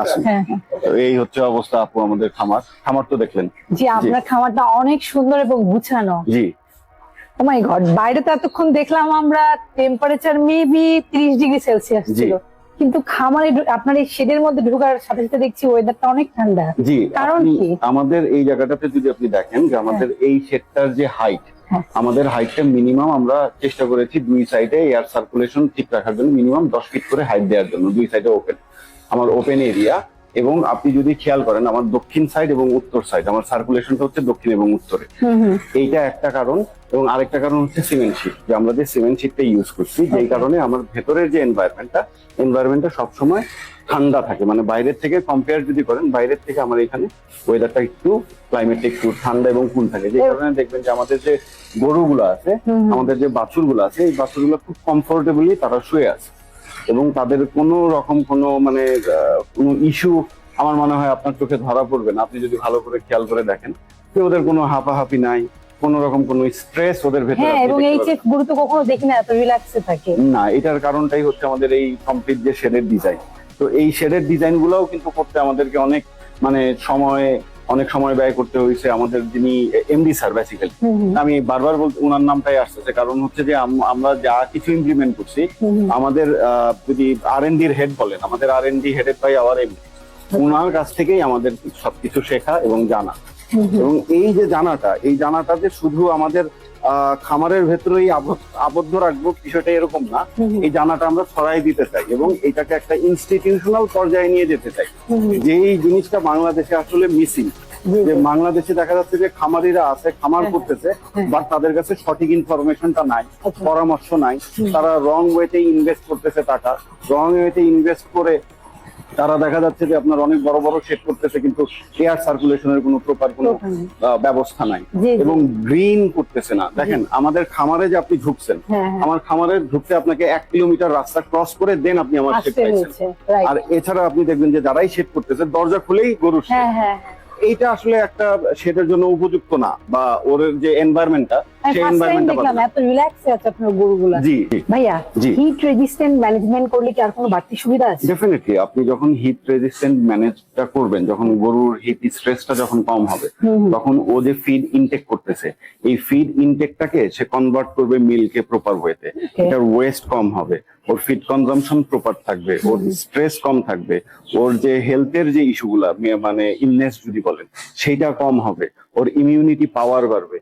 আসুন। হ্যাঁ হ্যাঁ তো এই হচ্ছে অবস্থা আপু, আমাদের খামার তো দেখলেন। জি, আপনার খামারটা অনেক সুন্দর এবং গুছানো। জি ও মাই গড, বাইরে তো এতক্ষণ দেখলাম আমরা টেম্পারেচার মেবি 30 ডিগ্রি সেলসিয়াস জি ছিল, কিন্তু খামারে আপনার এই শেডের মধ্যে ঢোকার সাথে সাথে দেখছি ওয়েদারটা অনেক ঠান্ডা। জি। কারণ আপনি কি? আমাদের এই জায়গাটাতে যদি আপনি দেখেন যে আমাদের এই শেডটার যে হাইট, হ্যাঁ আমাদের হাইটটা মিনিমাম আমরা চেষ্টা করেছি দুই সাইডে এয়ার সার্কুলেশন ঠিক রাখার জন্য মিনিমাম 10 ফিট করে হাইট দেওয়ার জন্য। দুই সাইডে ওপেন, আমার ওপেন এরিয়া। এবং আপনি যদি খেয়াল করেন আমার দক্ষিণ সাইড এবং উত্তর সাইড, আমার সার্কুলেশনটা হচ্ছে দক্ষিণ এবং উত্তরে। এইটা একটা কারণ। এবং আরেকটা কারণ হচ্ছে সিমেন্ট শীট, যে আমরা যে সিমেন্ট শীটটা ইউজ করছি, যেই কারণে আমার ভেতরের যে এনভায়রনমেন্টটা সবসময় ঠান্ডা থাকে। মানে বাইরের থেকে কম্পেয়ার যদি করেন, বাইরের থেকে আমার এখানে ওয়েদারটা একটু ক্লাইমেটটা একটু ঠান্ডা এবং কুল থাকে। যে কারণে দেখবেন যে আমাদের যে গরুগুলো আছে, আমাদের যে বাছুরগুলো আছে, এই বাছুরগুলো খুব কমফোর্টেবলি তারা শুয়ে আছে এবং তাদের কোনো রকম কোনো মানে কোনো ইস্যু আমার মনে হয় আপনার চোখে ধরা পড়বে না, আপনি যদি ভালো করে খেয়াল করে দেখেন যে ওদের কোনো হাঁপাহাঁপি নাই, কোন রকম কোনো স্ট্রেস ওদের ভেতরে হ্যাঁ, এবং এই যে গরু তো কখনো দেখি না এত রিল্যাক্সে থাকে না। এটার কারণটাই হচ্ছে আমাদের এই কমপ্লিট যে শেডের ডিজাইন। তো এই শেডের ডিজাইন গুলাও কিন্তু করতে আমাদেরকে অনেক মানে অনেক সময় ব্যয় করতে হয়েছে। আমাদের যিনি এমডি স্যার, বেসিক্যালি আমি বারবার বলতে ওনার নামটাই আসতেছে, কারণ হচ্ছে যে আমরা যা কিছু ইমপ্লিমেন্ট করছি, আমাদের যদি আর&ডি এর হেড বলেন, আমাদের আর&ডি হেডেড বাই আওয়ার এমডি, ওনার কাছ থেকেই আমাদের সবকিছু শেখা এবং জানা। এবং এই যে জানাটা যে শুধু আমাদের খামারের ভেতরেই আবদ্ধ রাখবো বিষয়টা এরকম না। এই জানাটা আমরা ছড়াই দিতে চাই এবং এটাকে একটা ইনস্টিটিউশনাল পর্যায়ে নিয়ে যেতে চাই। যেই জিনিসটা বাংলাদেশে আসলে মিসিং, যে বাংলাদেশে দেখা যাচ্ছে যে খামারিরা আছে, খামার করতেছে, বাট তাদের কাছে সঠিক ইনফরমেশনটা নাই, পরামর্শ নাই। তারা রং ওয়েতে ইনভেস্ট করতেছে টাকা, রং ওয়েতে ইনভেস্ট করে তারা দেখা যাচ্ছে যে আপনার অনেক বড় বড় শেড করতেছে, কিন্তু এয়ার সার্কুলেশনের কোনো প্রপার কোনো ব্যবস্থা নাই এবং গ্রিন করতেছে না। দেখেন আমাদের খামারে যে আপনি ঢুকছেন, আমার খামারে ঢুকতে আপনাকে 1 কিলোমিটার রাস্তা ক্রস করে দেন আপনি আমার শেড পাইছেন। আর এছাড়া আপনি দেখবেন যে যারাই শেড করতেছে দরজা খুলেই গরুর শেড। এইটা আসলে একটা শেডের জন্য উপযুক্ত না, বা ওর যে এনভায়রনমেন্টটা, সেই এনভায়রনমেন্টটা দেখলাম এত রিল্যাক্সে আছে আপনার গরুগুলো। জি ভাইয়া, হিট রেজিস্ট্যান্ট ম্যানেজমেন্ট করলে কি আর কোনো বাড়তি সুবিধা আছে? ডেফিনেটলি। আপনি যখন হিট রেজিস্ট্যান্ট ম্যানেজটা করবেন, যখন গরুর হিট স্ট্রেসটা যখন কম হবে, তখন ও যে ফিড ইনটেক করতেছে, এই ফিড ইনটেকটাকে সে কনভার্ট করবে মিল্কে প্রপার ওয়েতে। এটার ওয়েস্ট কম হবে, ওর ফিড কনজাম্পশন প্রপার থাকবে, ওর স্ট্রেস কম থাকবে, ওর যে হেলথের যে ইস্যুগুলা মানে ইলনেস যদি বলেন সেইটা কম হবে, ওর ইমিউনিটি পাওয়ার বাড়বে।